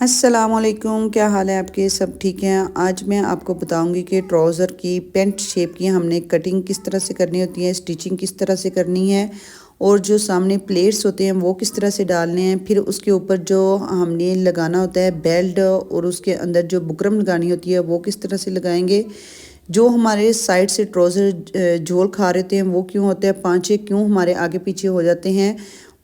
अस्सलामुअलैकुम, क्या हाल है आपके? सब ठीक हैं? आज मैं आपको बताऊंगी कि ट्राउज़र की पेंट शेप की हमने कटिंग किस तरह से करनी होती है, स्टिचिंग किस तरह से करनी है और जो सामने प्लेट्स होते हैं वो किस तरह से डालने हैं। फिर उसके ऊपर जो हमने लगाना होता है बेल्ट और उसके अंदर जो बुकरम लगानी होती है वो किस तरह से लगाएंगे। जो हमारे साइड से ट्राउज़र झोल खा रहे थे वो क्यों होते हैं, पांचे क्यों हमारे आगे पीछे हो जाते हैं,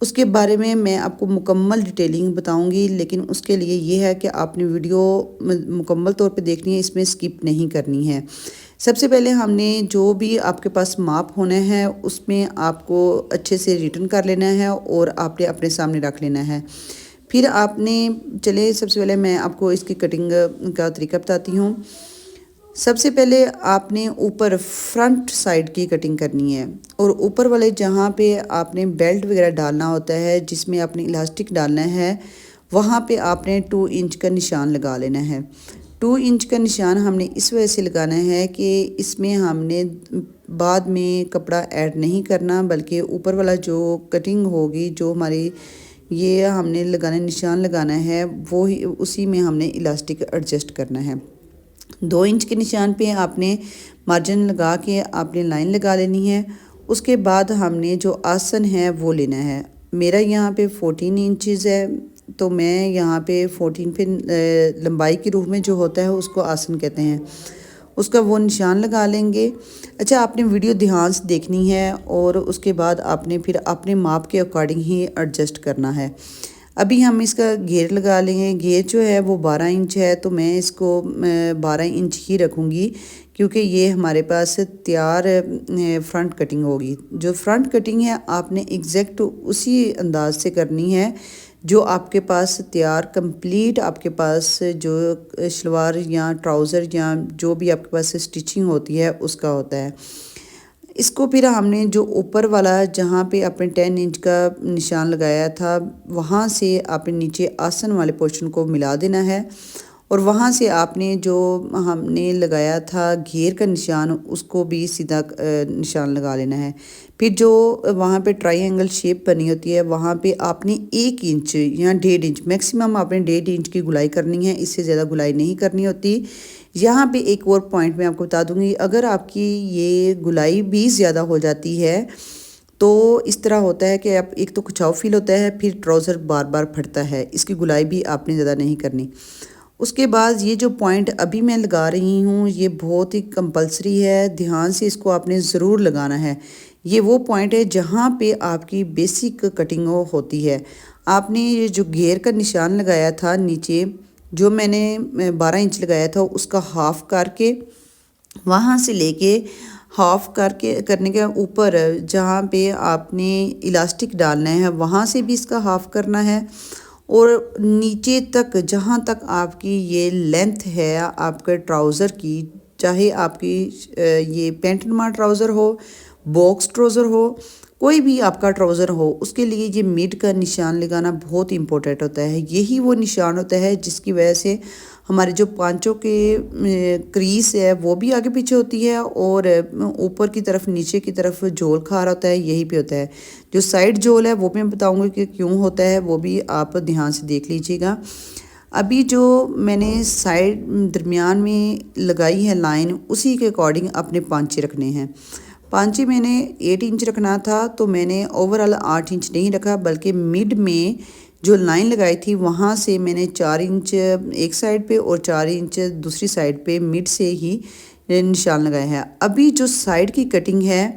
उसके बारे में मैं आपको मुकम्मल डिटेलिंग बताऊंगी। लेकिन उसके लिए ये है कि आपने वीडियो मुकम्मल तौर पे देखनी है, इसमें स्किप नहीं करनी है। सबसे पहले हमने जो भी आपके पास माप होना है उसमें आपको अच्छे से रिटर्न कर लेना है और आपने अपने सामने रख लेना है। फिर आपने चले सबसे पहले मैं आपको इसकी कटिंग का तरीका बताती हूँ। सबसे पहले आपने ऊपर फ्रंट साइड की कटिंग करनी है और ऊपर वाले जहाँ पे आपने बेल्ट वगैरह डालना होता है, जिसमें आपने इलास्टिक डालना है, वहाँ पे आपने 2 इंच का निशान लगा लेना है। 2 इंच का निशान हमने इस वजह से लगाना है कि इसमें हमने बाद में कपड़ा ऐड नहीं करना, बल्कि ऊपर वाला जो कटिंग होगी, जो हमारी ये हमने लगाना निशान लगाना है, वो ही उसी में हमने इलास्टिक एडजस्ट करना है। 2 इंच के निशान पे आपने मार्जिन लगा के आपने लाइन लगा लेनी है। उसके बाद हमने जो आसन है वो लेना है। मेरा यहाँ पे 14 इंचज़ है, तो मैं यहाँ पे 14 पे लंबाई के रूप में जो होता है उसको आसन कहते हैं, उसका वो निशान लगा लेंगे। अच्छा, आपने वीडियो ध्यान से देखनी है और उसके बाद आपने फिर अपने माप के अकॉर्डिंग ही एडजस्ट करना है। अभी हम इसका घेर लगा लेंगे। घेर जो है वो 12 इंच है, तो मैं इसको 12 इंच ही रखूँगी, क्योंकि ये हमारे पास तैयार फ्रंट कटिंग होगी। जो फ्रंट कटिंग है आपने एग्जैक्ट उसी अंदाज से करनी है जो आपके पास तैयार कंप्लीट आपके पास जो शलवार या ट्राउज़र या जो भी आपके पास स्टिचिंग होती है उसका होता है। इसको फिर हमने जो ऊपर वाला जहाँ पे आपने 10 इंच का निशान लगाया था, वहाँ से आपने नीचे आसन वाले पोर्शन को मिला देना है और वहाँ से आपने जो हमने लगाया था घेर का निशान, उसको भी सीधा निशान लगा लेना है। फिर जो वहाँ पे ट्रायंगल शेप बनी होती है वहाँ पे आपने 1 इंच या 1.5 इंच मैक्सिमम आपने 1.5 इंच की गुलाई करनी है, इससे ज़्यादा गुलाई नहीं करनी होती। यहाँ पे एक और पॉइंट मैं आपको बता दूंगी, अगर आपकी ये गुलाई भी ज़्यादा हो जाती है तो इस तरह होता है कि आप एक तो खिंचाव फील होता है, फिर ट्राउज़र बार बार फटता है। इसकी गुलाई भी आपने ज़्यादा नहीं करनी। उसके बाद ये जो पॉइंट अभी मैं लगा रही हूँ ये बहुत ही कंपलसरी है, ध्यान से इसको आपने ज़रूर लगाना है। ये वो पॉइंट है जहाँ पे आपकी बेसिक कटिंग होती है। आपने ये जो घेर का निशान लगाया था नीचे, जो मैंने 12 इंच लगाया था, उसका हाफ करके वहाँ से लेके हाफ करके करने के ऊपर जहाँ पे आपने इलास्टिक डालना है वहाँ से भी इसका हाफ करना है और नीचे तक जहाँ तक आपकी ये लेंथ है आपके ट्राउज़र की, चाहे आपकी ये पैंट नुमा ट्राउज़र हो, बॉक्स ट्राउज़र हो, कोई भी आपका ट्राउज़र हो, उसके लिए ये मिड का निशान लगाना बहुत इंपॉर्टेंट होता है। यही वो निशान होता है जिसकी वजह से हमारे जो पांचों के क्रीज है वो भी आगे पीछे होती है और ऊपर की तरफ नीचे की तरफ झोल खा रहा होता है, यही पे होता है। जो साइड झोल है वो मैं बताऊंगी कि क्यों होता है, वो भी आप ध्यान से देख लीजिएगा। अभी जो मैंने साइड दरमियान में लगाई है लाइन, उसी के अकॉर्डिंग अपने पांचे रखने हैं। पांचे मैंने 8 इंच रखना था, तो मैंने ओवरऑल 8 इंच नहीं रखा, बल्कि मिड में जो लाइन लगाई थी वहाँ से मैंने 4 इंच एक साइड पे और 4 इंच दूसरी साइड पे मिड से ही निशान लगाए हैं। अभी जो साइड की कटिंग है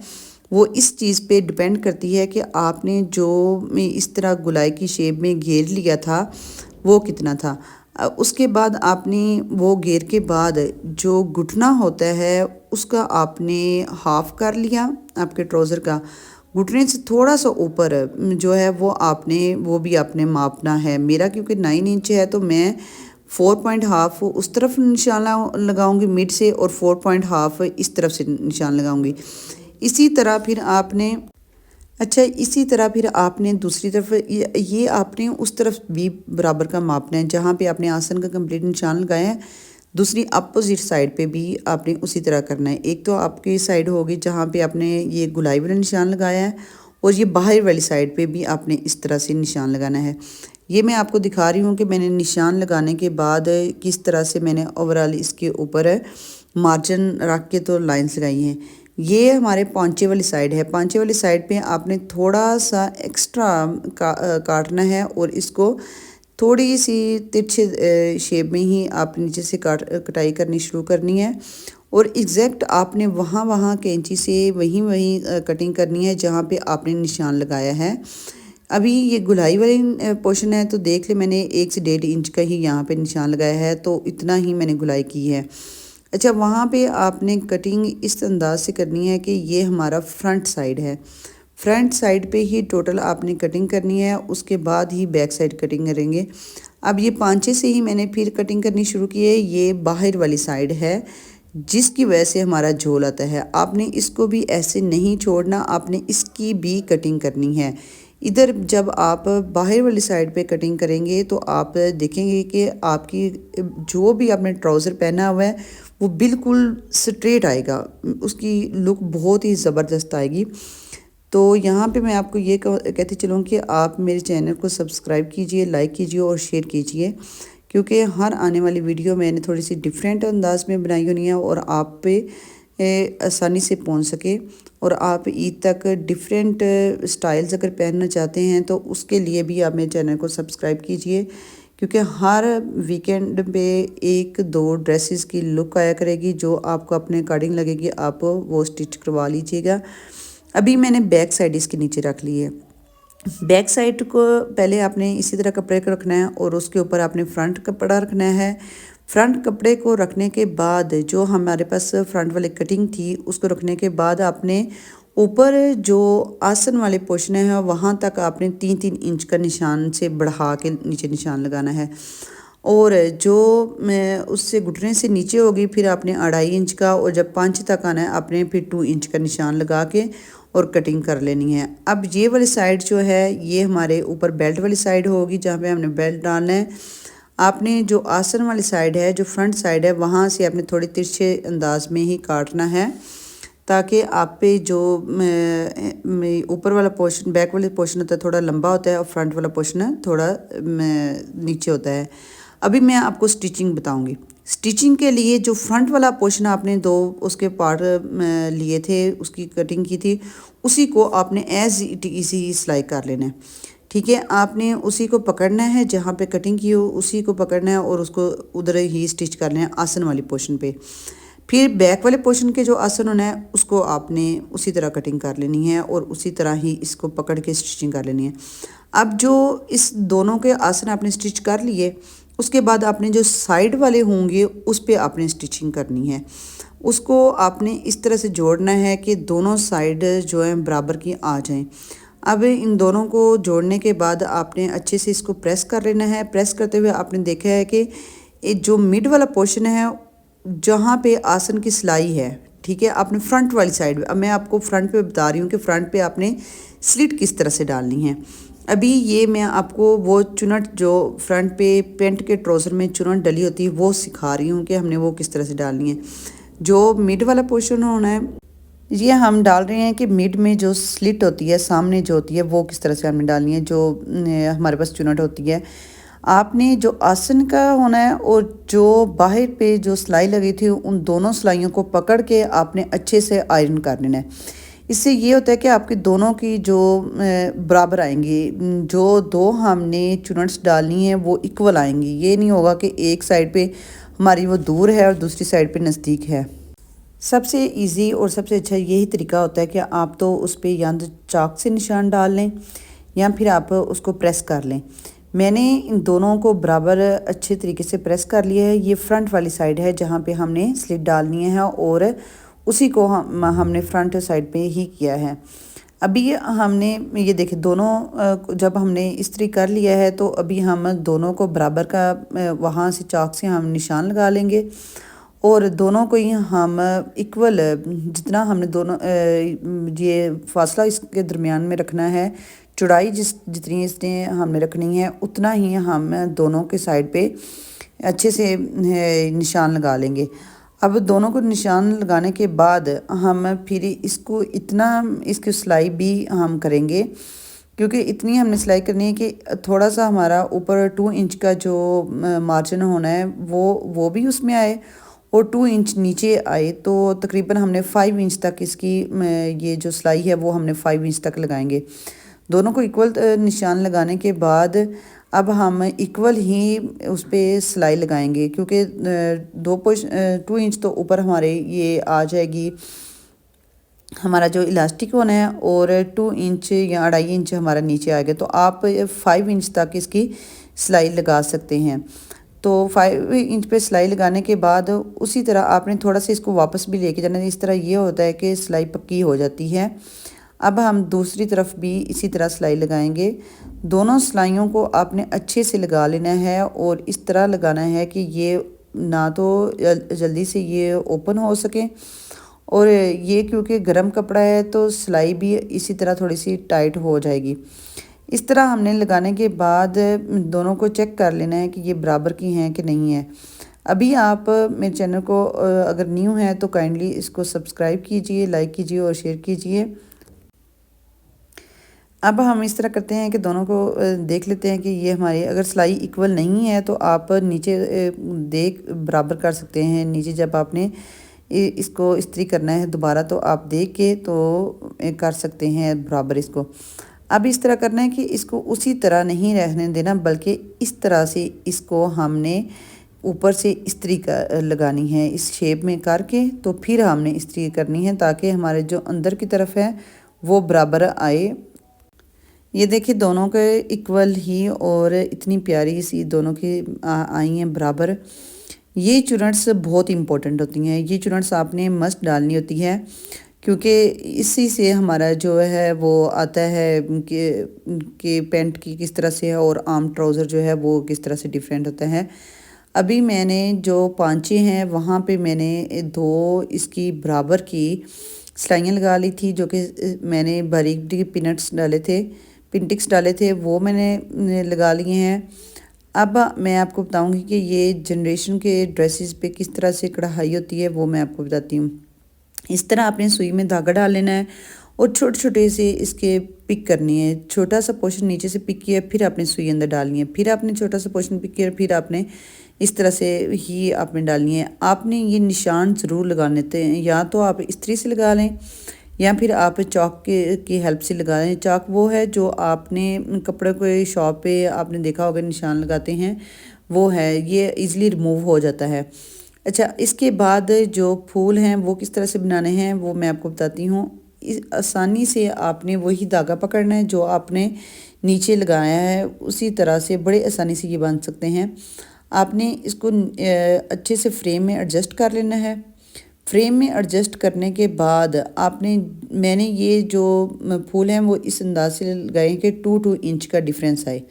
वो इस चीज़ पे डिपेंड करती है कि आपने जो में इस तरह गुलाई की शेप में घेर लिया था वो कितना था। उसके बाद आपने वो घेर के बाद जो घुटना होता है उसका आपने हाफ कर लिया। आपके ट्राउज़र का घुटने से थोड़ा सा ऊपर जो है वो आपने वो भी आपने मापना है। मेरा क्योंकि 9 इंच है तो मैं 4 पॉइंट हाफ उस तरफ निशान लगाऊंगी मिड से और 4 पॉइंट हाफ इस तरफ से निशान लगाऊंगी। इसी तरह फिर आपने इसी तरह फिर आपने दूसरी तरफ ये आपने उस तरफ भी बराबर का मापना है जहाँ पे आपने आसन का कंप्लीट निशान लगाया है। दूसरी अपोजिट साइड पे भी आपने उसी तरह करना है। एक तो आपकी साइड होगी जहाँ पे आपने ये गुलाई वाला निशान लगाया है और ये बाहर वाली साइड पे भी आपने इस तरह से निशान लगाना है। ये मैं आपको दिखा रही हूँ कि मैंने निशान लगाने के बाद किस तरह से मैंने ओवरऑल इसके ऊपर मार्जिन रख के तो लाइंस लगाई हैं। ये हमारे पांचे वाली साइड है। पांचे वाली साइड पे आपने थोड़ा सा एक्स्ट्रा काटना है और इसको थोड़ी सी तिरछे शेप में ही आप नीचे से कटाई करनी शुरू करनी है और एग्जैक्ट आपने वहाँ कैंची से वहीं कटिंग करनी है जहाँ पे आपने निशान लगाया है। अभी ये गुलाई वाली पोर्शन है तो देख ले, मैंने 1 से 1.5 इंच का ही यहाँ पे निशान लगाया है, तो इतना ही मैंने गुलाई की है। अच्छा, वहाँ पे आपने कटिंग इस अंदाज से करनी है कि ये हमारा फ्रंट साइड है। फ्रंट साइड पे ही टोटल आपने कटिंग करनी है, उसके बाद ही बैक साइड कटिंग करेंगे। अब ये पांचे से ही मैंने फिर कटिंग करनी शुरू की है। ये बाहर वाली साइड है जिसकी वजह से हमारा झोल आता है। आपने इसको भी ऐसे नहीं छोड़ना, आपने इसकी भी कटिंग करनी है। इधर जब आप बाहर वाली साइड पे कटिंग करेंगे तो आप देखेंगे कि आपकी जो भी आपने ट्राउज़र पहना हुआ है वो बिल्कुल स्ट्रेट आएगा, उसकी लुक बहुत ही ज़बरदस्त आएगी। तो यहाँ पे मैं आपको ये कहती चलूँ कि आप मेरे चैनल को सब्सक्राइब कीजिए, लाइक कीजिए और शेयर कीजिए, क्योंकि हर आने वाली वीडियो मैंने थोड़ी सी डिफरेंट अंदाज में बनाई हुई है और आप पे आसानी से पहुँच सके। और आप ईद तक डिफरेंट स्टाइल्स अगर पहनना चाहते हैं तो उसके लिए भी आप मेरे चैनल को सब्सक्राइब कीजिए, क्योंकि हर वीकेंड पे 1-2 ड्रेसेस की लुक आया करेगी जो आपको अपने अकॉर्डिंग लगेगी, आप वो स्टिच करवा लीजिएगा। अभी मैंने बैक साइड इसके नीचे रख ली है। बैक साइड को पहले आपने इसी तरह कपड़े को रखना है और उसके ऊपर आपने फ्रंट कपड़ा रखना है। फ्रंट कपड़े को रखने के बाद जो हमारे पास फ्रंट वाली कटिंग थी उसको रखने के बाद आपने ऊपर जो आसन वाले पोर्शन है वहाँ तक आपने 3-3 इंच का निशान से बढ़ा के नीचे निशान लगाना है। और जो उससे घुटने से नीचे होगी फिर आपने 2.5 इंच का, और जब 5 तक आना है आपने फिर 2 इंच का निशान लगा के और कटिंग कर लेनी है। अब ये वाली साइड जो है ये हमारे ऊपर बेल्ट वाली साइड होगी जहाँ पे हमने बेल्ट डालना है। आपने जो आसन वाली साइड है, जो फ्रंट साइड है, वहाँ से आपने थोड़ी तिरछे अंदाज में ही काटना है ताकि आप पे जो ऊपर वाला पोर्शन बैक वाला पोर्शन होता है थोड़ा लंबा होता है और फ्रंट वाला पोर्शन थोड़ा नीचे होता है। अभी मैं आपको स्टिचिंग बताऊंगी। स्टिचिंग के लिए जो फ्रंट वाला पोर्शन आपने 2 उसके पार्ट लिए थे, उसकी कटिंग की थी, उसी को आपने एज इट इजी सिलाई कर लेना है। ठीक है, आपने उसी को पकड़ना है जहाँ पे कटिंग की हो, उसी को पकड़ना है और उसको उधर ही स्टिच करना है आसन वाली पोर्शन पे। फिर बैक वाले पोर्शन के जो आसन होना है उसको आपने उसी तरह कटिंग कर लेनी है और उसी तरह ही इसको पकड़ के स्टिचिंग कर लेनी है। अब जो इस दोनों के आसन आपने स्टिच कर लिए, उसके बाद आपने जो साइड वाले होंगे उस पर आपने स्टिचिंग करनी है। उसको आपने इस तरह से जोड़ना है कि दोनों साइड जो है बराबर की आ जाएं। अब इन दोनों को जोड़ने के बाद आपने अच्छे से इसको प्रेस कर लेना है। प्रेस करते हुए आपने देखा है कि जो मिड वाला पोर्शन है जहाँ पे आसन की सिलाई है, ठीक है, आपने फ्रंट वाली साइड, अब मैं आपको फ्रंट पे बता रही हूँ कि फ्रंट पे आपने स्लिट किस तरह से डालनी है। अभी ये मैं आपको वो चुनट जो फ्रंट पे पेंट के ट्राउज़र में चुनट डली होती है वो सिखा रही हूँ कि हमने वो किस तरह से डालनी है। जो मिड वाला पोर्शन होना है ये हम डाल रहे हैं कि मिड में जो स्लिट होती है सामने जो होती है वो किस तरह से हमने डालनी है। जो हमारे पास चुनट होती है, आपने जो आसन का होना है और जो बाहर पे जो सिलाई लगी थी उन दोनों सिलाइयों को पकड़ के आपने अच्छे से आयरन कर लेना है। इससे ये होता है कि आपके दोनों की जो बराबर आएंगी, जो 2 हमने चुनट्स डालनी है वो इक्वल आएंगी। ये नहीं होगा कि एक साइड पे हमारी वो दूर है और दूसरी साइड पे नज़दीक है। सबसे इजी और सबसे अच्छा यही तरीका होता है कि आप तो उस पर या तो चाक से निशान डाल लें या फिर आप उसको प्रेस कर लें। मैंने इन दोनों को बराबर अच्छे तरीके से प्रेस कर लिया है। ये फ्रंट वाली साइड है जहाँ पे हमने स्लिट डालनी है और उसी को हमने फ्रंट साइड पे ही किया है। अभी हमने ये देखे दोनों जब हमने इस्त्री कर लिया है तो अभी हम दोनों को बराबर का वहाँ से चाक से हम निशान लगा लेंगे और दोनों को ही हम इक्वल जितना हमने दोनों ये फासला इसके दरमियान में रखना है, चौड़ाई जितनी इसने हमने रखनी है उतना ही हम दोनों के साइड पे अच्छे से निशान लगा लेंगे। अब दोनों को निशान लगाने के बाद हम फिर इसको इतना इसकी सिलाई भी हम करेंगे, क्योंकि इतनी हमने सिलाई करनी है कि थोड़ा सा हमारा ऊपर 2 इंच का जो मार्जिन होना है वो भी उसमें आए और 2 इंच नीचे आए। तो तकरीबन हमने 5 इंच तक इसकी ये जो सिलाई है वो हमने 5 इंच तक लगाएंगे। दोनों को इक्वल निशान लगाने के बाद अब हम इक्वल ही उस पर सिलाई लगाएंगे, क्योंकि 2 इंच तो ऊपर हमारे ये आ जाएगी हमारा जो इलास्टिक होना है और 2 इंच या 2.5 इंच हमारा नीचे आएगा। तो आप 5 इंच तक इसकी सिलाई लगा सकते हैं। तो 5 इंच पे सिलाई लगाने के बाद उसी तरह आपने थोड़ा सा इसको वापस भी लेके जाना है। इस तरह ये होता है कि सिलाई पक्की हो जाती है। अब हम दूसरी तरफ भी इसी तरह सिलाई लगाएंगे। दोनों सिलाइयों को आपने अच्छे से लगा लेना है और इस तरह लगाना है कि ये ना तो जल्दी से ये ओपन हो सके, और ये क्योंकि गर्म कपड़ा है तो सिलाई भी इसी तरह थोड़ी सी टाइट हो जाएगी। इस तरह हमने लगाने के बाद दोनों को चेक कर लेना है कि ये बराबर की हैं कि नहीं है। अभी आप मेरे चैनल को अगर न्यू है तो काइंडली इसको सब्सक्राइब कीजिए, लाइक कीजिए और शेयर कीजिए। अब हम इस तरह करते हैं कि दोनों को देख लेते हैं कि ये हमारी अगर सिलाई इक्वल नहीं है तो आप नीचे देख बराबर कर सकते हैं। नीचे जब आपने इसको इस्त्री करना है दोबारा तो आप देख के तो कर सकते हैं बराबर इसको। अब इस तरह करना है कि इसको उसी तरह नहीं रहने देना, बल्कि इस तरह से इसको हमने ऊपर से इस्त्री लगानी है इस शेप में करके, तो फिर हमने इस्त्री करनी है ताकि हमारे जो अंदर की तरफ है वो बराबर आए। ये देखिए दोनों के इक्वल ही और इतनी प्यारी सी दोनों की आई हैं बराबर। ये चुनट्स बहुत इंपॉर्टेंट होती हैं। ये चुनट्स आपने मस्ट डालनी होती है, क्योंकि इसी से हमारा जो है वो आता है कि पैंट की किस तरह से है और आम ट्राउज़र जो है वो किस तरह से डिफरेंट होता है। अभी मैंने जो पांचे हैं वहाँ पे मैंने 2 इसकी बराबर की सिलाइयाँ लगा ली थी, जो कि मैंने बारीक पिनट्स डाले थे, पिनटिक्स डाले थे, वो मैंने लगा लिए हैं। अब मैं आपको बताऊंगी कि ये जनरेशन के ड्रेसेस पे किस तरह से कढ़ाई होती है वो मैं आपको बताती हूँ। इस तरह आपने सुई में धागा डाल लेना है और छोटे छोटे से इसके पिक करनी है। छोटा सा पोर्शन नीचे से पिक किया, फिर आपने सुई अंदर डालनी है, फिर आपने छोटा सा पोर्शन पिक किया, फिर आपने इस तरह से ही आपने डालनी है। आपने ये निशान ज़रूर लगाने थे, या तो आप इस्त्री से लगा लें या फिर आप चॉक की हेल्प से लगा लें। चॉक वो है जो आपने कपड़े को शॉप पे आपने देखा होगा निशान लगाते हैं, वो है, ये इजीली रिमूव हो जाता है। अच्छा, इसके बाद जो फूल हैं वो किस तरह से बनाने हैं वो मैं आपको बताती हूँ। आसानी से आपने वही धागा पकड़ना है जो आपने नीचे लगाया है, उसी तरह से बड़े आसानी से ये बन सकते हैं। आपने इसको अच्छे से फ्रेम में एडजस्ट कर लेना है। फ्रेम में एडजस्ट करने के बाद मैंने ये जो फूल हैं वो इस अंदाज से लगाए कि 2 इंच का डिफरेंस आए।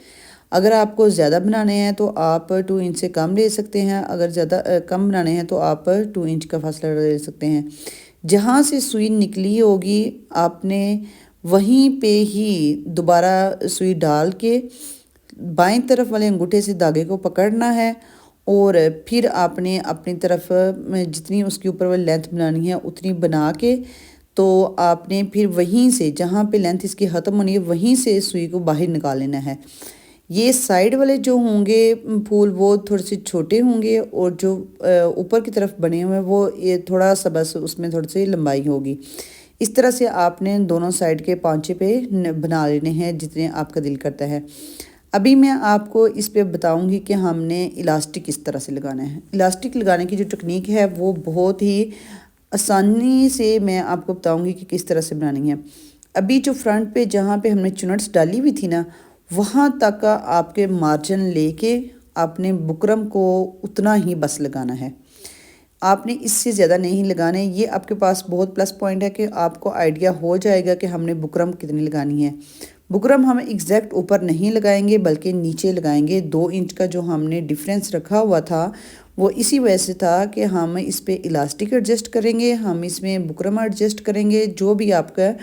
अगर आपको ज़्यादा बनाने हैं तो आप 2 इंच से कम ले सकते हैं, अगर ज़्यादा कम बनाने हैं तो आप 2 इंच का फासला ले सकते हैं। जहाँ से सुई निकली होगी आपने वहीं पे ही दोबारा सुई डाल के बाएं तरफ वाले अंगूठे से धागे को पकड़ना है और फिर आपने अपनी तरफ जितनी उसके ऊपर वाली लेंथ बनानी है उतनी बना के, तो आपने फिर वहीं से जहाँ पे लेंथ इसकी ख़त्म होनी है वहीं से सुई को बाहर निकाल लेना है। ये साइड वाले जो होंगे फूल वो थोड़े से छोटे होंगे और जो ऊपर की तरफ बने हुए हैं वो ये थोड़ा सा बस उसमें थोड़ी सी लंबाई होगी। इस तरह से आपने दोनों साइड के पांचे पे बना लेने हैं जितने आपका दिल करता है। अभी मैं आपको इस पे बताऊंगी कि हमने इलास्टिक किस तरह से लगाना है। इलास्टिक लगाने की जो टेक्निक है वो बहुत ही आसानी से मैं आपको बताऊंगी कि किस तरह से बनानी है। अभी जो फ्रंट पे जहाँ पे हमने चुनट्स डाली हुई थी ना, वहाँ तक का आपके मार्जिन लेके आपने बुकरम को उतना ही बस लगाना है। आपने इससे ज़्यादा नहीं लगाना है। ये आपके पास बहुत प्लस पॉइंट है कि आपको आइडिया हो जाएगा कि हमने बुकरम कितनी लगानी है। बुकरम हम एग्जैक्ट ऊपर नहीं लगाएंगे बल्कि नीचे लगाएंगे। 2 इंच का जो हमने डिफरेंस रखा हुआ था वो इसी वजह से था कि हम इस पर इलास्टिक एडजस्ट करेंगे, हम इसमें बुकरम एडजस्ट करेंगे। जो भी आपका,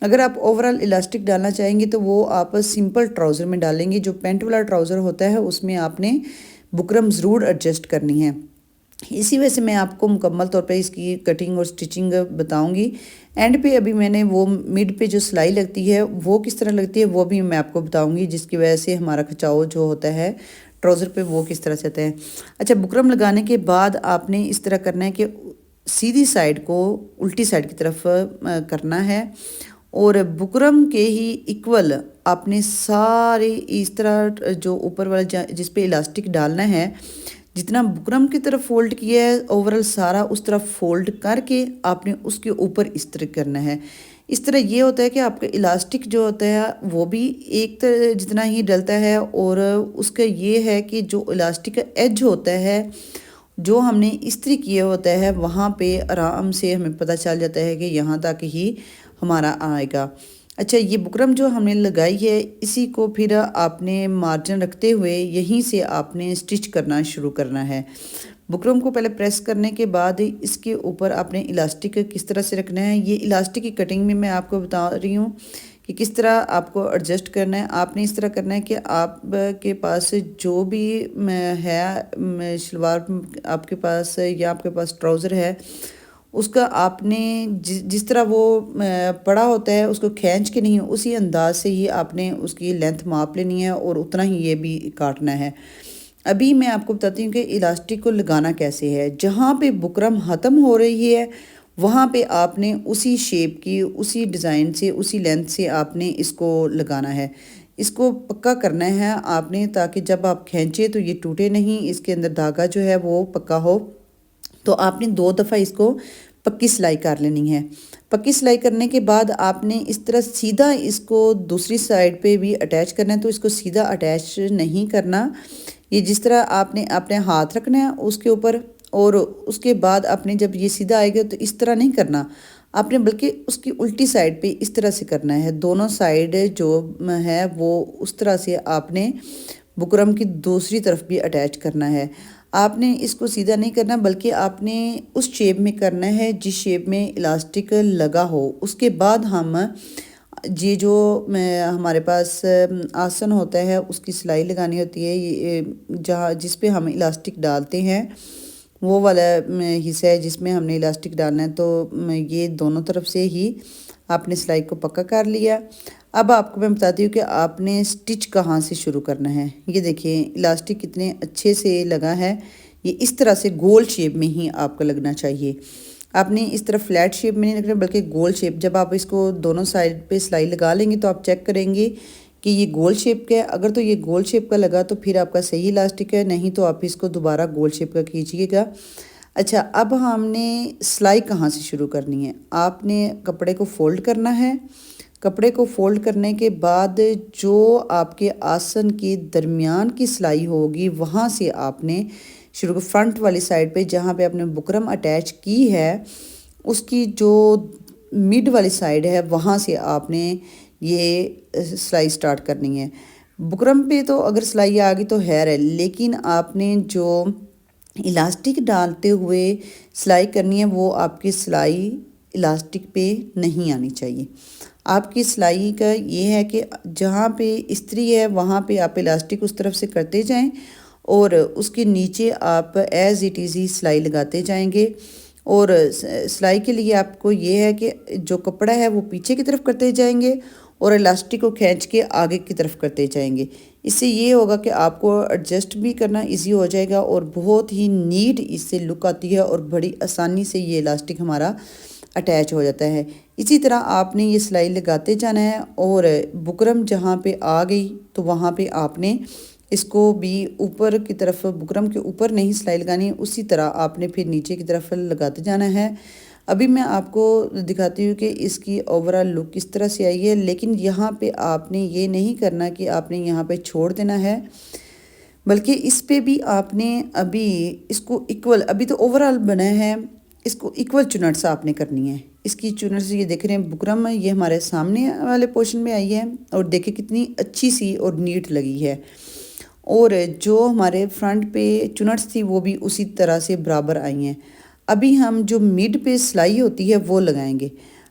अगर आप ओवरऑल इलास्टिक डालना चाहेंगे तो वो आप सिंपल ट्राउज़र में डालेंगे। जो पेंट वाला ट्राउज़र होता है उसमें आपने बुकरम ज़रूर एडजस्ट करनी है। इसी वजह से मैं आपको मुकम्मल तौर पे इसकी कटिंग और स्टिचिंग बताऊंगी। एंड पे अभी मैंने वो मिड पे जो सिलाई लगती है वो किस तरह लगती है वो भी मैं आपको बताऊंगी, जिसकी वजह से हमारा खिंचाव जो होता है ट्राउज़र पे वो किस तरह से आता है। अच्छा, बुकरम लगाने के बाद आपने इस तरह करना है कि सीधी साइड को उल्टी साइड की तरफ करना है, और बुकरम के ही इक्वल आपने सारे इस तरह जो ऊपर वाला जिस पे इलास्टिक डालना है, जितना बुकरम की तरफ फोल्ड किया है ओवरऑल सारा उस तरफ फोल्ड करके आपने उसके ऊपर इस तरह करना है। इस तरह ये होता है कि आपका इलास्टिक जो होता है वो भी एक तरह जितना ही डलता है, और उसका ये है कि जो इलास्टिक का एज होता है जो हमने इस्त्री किया होता है वहाँ पे आराम से हमें पता चल जाता है कि यहाँ तक ही हमारा आएगा। अच्छा, ये बुकरम जो हमने लगाई है इसी को फिर आपने मार्जिन रखते हुए यहीं से आपने स्टिच करना शुरू करना है। बुकरम को पहले प्रेस करने के बाद इसके ऊपर आपने इलास्टिक किस तरह से रखना है, ये इलास्टिक की कटिंग में मैं आपको बता रही हूँ कि किस तरह आपको एडजस्ट करना है। आपने इस तरह करना है कि आपके पास जो भी है शलवार आपके पास या आपके पास ट्राउज़र है, उसका आपने जिस तरह वो पड़ा होता है उसको खींच के नहीं, उसी अंदाज से ही आपने उसकी लेंथ माप लेनी है और उतना ही ये भी काटना है। अभी मैं आपको बताती हूँ कि इलास्टिक को लगाना कैसे है। जहाँ पे बुकरम ख़त्म हो रही है वहाँ पे आपने उसी शेप की, उसी डिज़ाइन से, उसी लेंथ से आपने इसको लगाना है। इसको पक्का करना है आपने, ताकि जब आप खींचे तो ये टूटे नहीं, इसके अंदर धागा जो है वो पक्का हो। तो आपने 2 दफ़ा इसको पक्की सिलाई कर लेनी है। पक्की सिलाई करने के बाद आपने इस तरह सीधा इसको दूसरी साइड पे भी अटैच करना है, तो इसको सीधा अटैच नहीं करना। ये जिस तरह आपने अपने हाथ रखना है उसके ऊपर, और उसके बाद आपने जब ये सीधा आएगा तो इस तरह नहीं करना आपने, बल्कि उसकी उल्टी साइड पे इस तरह से करना है। दोनों साइड जो है वो उस तरह से आपने बुकरम की दूसरी तरफ भी अटैच करना है। आपने इसको सीधा नहीं करना, बल्कि आपने उस शेप में करना है जिस शेप में इलास्टिक लगा हो। उसके बाद हम ये जो हमारे पास आसन होता है उसकी सिलाई लगानी होती है, ये जहाँ जिस पे हम इलास्टिक डालते हैं वो वाला हिस्सा है जिसमें हमने इलास्टिक डालना है। तो ये दोनों तरफ से ही आपने सिलाई को पक्का कर लिया। अब आपको मैं बताती हूँ कि आपने स्टिच कहाँ से शुरू करना है। ये देखिए इलास्टिक कितने अच्छे से लगा है, ये इस तरह से गोल शेप में ही आपका लगना चाहिए। आपने इस तरह फ्लैट शेप में नहीं रखना, बल्कि गोल शेप। जब आप इसको दोनों साइड पे सिलाई लगा लेंगे तो आप चेक करेंगे कि ये गोल शेप का है। अगर तो ये गोल शेप का लगा तो फिर आपका सही इलास्टिक है, नहीं तो आप इसको दोबारा गोल शेप का खींचिएगा। अच्छा, अब हमने सिलाई कहाँ से शुरू करनी है। आपने कपड़े को फोल्ड करना है। कपड़े को फोल्ड करने के बाद जो आपके आसन के दरमियान की सिलाई होगी वहाँ से आपने शुरू फ्रंट वाली साइड पे जहाँ पे आपने बुकरम अटैच की है उसकी जो मिड वाली साइड है वहाँ से आपने ये सिलाई स्टार्ट करनी है। बुकरम पे तो अगर सिलाई आ गई तो हैर है, लेकिन आपने जो इलास्टिक डालते हुए सिलाई करनी है वो आपकी सिलाई इलास्टिक पे नहीं आनी चाहिए। आपकी सिलाई का ये है कि जहाँ पे इस्त्री है वहाँ पे आप इलास्टिक उस तरफ से करते जाएं और उसके नीचे आप एज़ इट इज़ ही सिलाई लगाते जाएंगे। और सिलाई के लिए आपको ये है कि जो कपड़ा है वो पीछे की तरफ करते जाएंगे और इलास्टिक को खींच के आगे की तरफ करते जाएंगे। इससे ये होगा कि आपको एडजस्ट भी करना इजी हो जाएगा और बहुत ही नीट इससे लुक आती है और बड़ी आसानी से ये इलास्टिक हमारा अटैच हो जाता है। इसी तरह आपने ये सिलाई लगाते जाना है और बुकरम जहाँ पे आ गई तो वहाँ पे आपने इसको भी ऊपर की तरफ, बुकरम के ऊपर नहीं सिलाई लगानी है, उसी तरह आपने फिर नीचे की तरफ लगाते जाना है। अभी मैं आपको दिखाती हूँ कि इसकी ओवरऑल लुक किस तरह से आई है, लेकिन यहाँ पे आपने ये नहीं करना कि आपने यहाँ पे छोड़ देना है, बल्कि इस पे भी आपने अभी इसको इक्वल, अभी तो ओवरऑल बना है, इसको इक्वल चुनट्स आपने करनी है। इसकी चुनट्स ये देख रहे हैं बुकरम ये हमारे सामने वाले पोर्शन में आई है और देखिए कितनी अच्छी सी और नीट लगी है। और जो हमारे फ्रंट पे चुनट्स थी वो भी उसी तरह से बराबर आई हैं। अभी हम जो मिड पे सिलाई होती है वो लगाएंगे।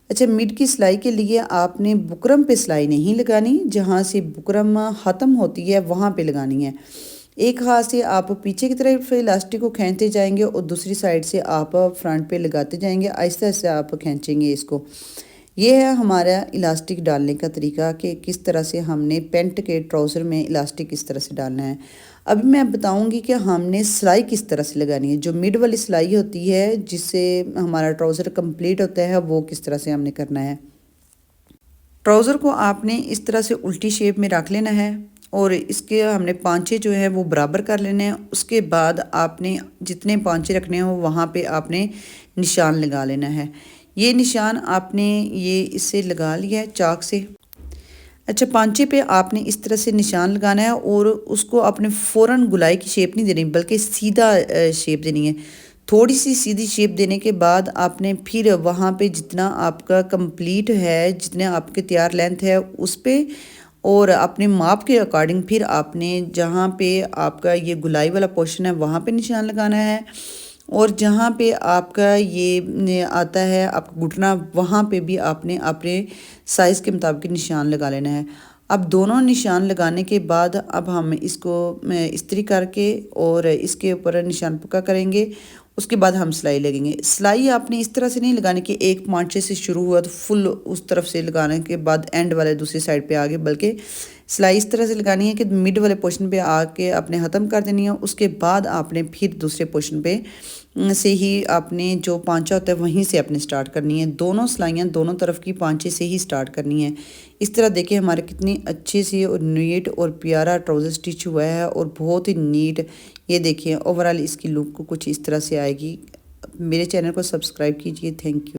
अच्छा, मिड की सिलाई के लिए आपने बुकरम पे सिलाई नहीं लगानी, जहाँ से बुकरम ख़त्म होती है वहाँ पे लगानी है। एक हाथ से आप पीछे की तरफ इलास्टिक को खींचते जाएंगे और दूसरी साइड से आप फ्रंट पे लगाते जाएंगे, आहिस्ते आहिस्ते आप खींचेंगे इसको। ये है हमारा इलास्टिक डालने का तरीका कि किस तरह से हमने पेंट के ट्राउज़र में इलास्टिक किस तरह से डालना है। अभी मैं बताऊंगी कि हमने सिलाई किस तरह से लगानी है। जो मिड वाली सिलाई होती है जिससे हमारा ट्राउज़र कंप्लीट होता है, वो किस तरह से हमने करना है। ट्राउज़र को आपने इस तरह से उल्टी शेप में रख लेना है और इसके हमने पांचे जो है वो बराबर कर लेने हैं। उसके बाद आपने जितने पांचे रखने हो वहाँ पे आपने निशान लगा लेना है। ये निशान आपने ये इससे लगा लिया है चाक से। अच्छा, पांचे पे आपने इस तरह से निशान लगाना है और उसको आपने फ़ौरन गुलाई की शेप नहीं देनी बल्कि सीधा शेप देनी है। थोड़ी सी सीधी शेप देने के बाद आपने फिर वहाँ पे जितना आपका कंप्लीट है, जितने आपके तैयार लेंथ है उस पे और अपने माप के अकॉर्डिंग फिर आपने जहाँ पे आपका ये गुलाई वाला पोर्शन है वहाँ पे निशान लगाना है और जहाँ पे आपका ये आता है आपका घुटना वहाँ पे भी आपने अपने साइज़ के मुताबिक निशान लगा लेना है। अब दोनों निशान लगाने के बाद अब हम इसको इस्त्री करके और इसके ऊपर निशान पक्का करेंगे। उसके बाद हम सिलाई लगेंगे। सिलाई आपने इस तरह से नहीं लगानी कि एक पांचे से शुरू हुआ तो फुल उस तरफ से लगाने के बाद एंड वाले दूसरी साइड पे आगे, बल्कि सिलाई इस तरह से लगानी है कि मिड वाले पोर्शन पे आके आपने ख़त्म कर देनी है। उसके बाद आपने फिर दूसरे पोर्शन पे से ही आपने जो पांचा होता है वहीं से आपने स्टार्ट करनी है। दोनों सिलाइयाँ दोनों तरफ की पांचे से ही स्टार्ट करनी है। इस तरह देखिए हमारे कितनी अच्छी सी और नीट और प्यारा ट्राउज़र स्टिच हुआ है और बहुत ही नीट। ये देखिए ओवरऑल इसकी लुक को कुछ इस तरह से आएगी। मेरे चैनल को सब्सक्राइब कीजिए। Thank you.